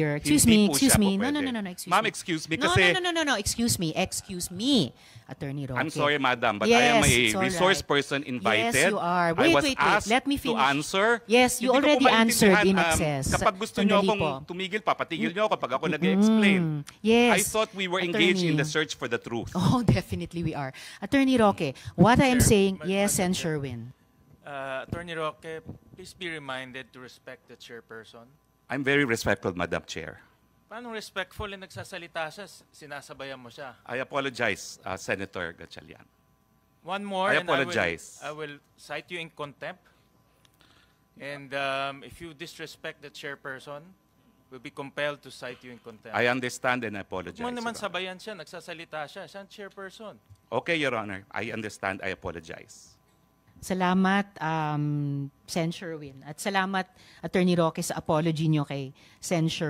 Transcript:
here. Excuse me, Hindi po excuse siya me. po No, no, pwede. no, no, no, excuse Ma'am, me. excuse me No, kasi... no, excuse me, Attorney Roque. I'm sorry, madam, but Yes, I am a it's all resource right. person invited. Yes, you are. I was asked Let me to finish. answer. Yes, you Hindi ko po already answered in maintindihan, excess. Kapag gusto niyo Sandali akong po. tumigil, papatigil niyo ako kapag ako nag-explain. Yes. I thought we were engaged in the Attorney. search for the truth. Oh, definitely we are. Attorney Roque, what I am Chair, saying, Madam yes, and Chair. Sherwin. Attorney Roque, please be reminded to respect the chairperson. I'm very respectful, Madam Chair. Paano respectful na nagsasalita siya, sinasabayan mo siya? I apologize, Senator Gatchalian. One more, I and apologize. I will cite you in contempt. And if you disrespect the chairperson, we'll be compelled to cite you in contempt. I understand and I apologize. Huwag mo naman Your Honor. sabayan siya, nagsasalita siya. Siya ang chairperson. Okay, Your Honor. I understand. I apologize. Salamat, Sen. Sherwin. At salamat, Attorney Roque, sa apology nyo kay Sen. Sherwin.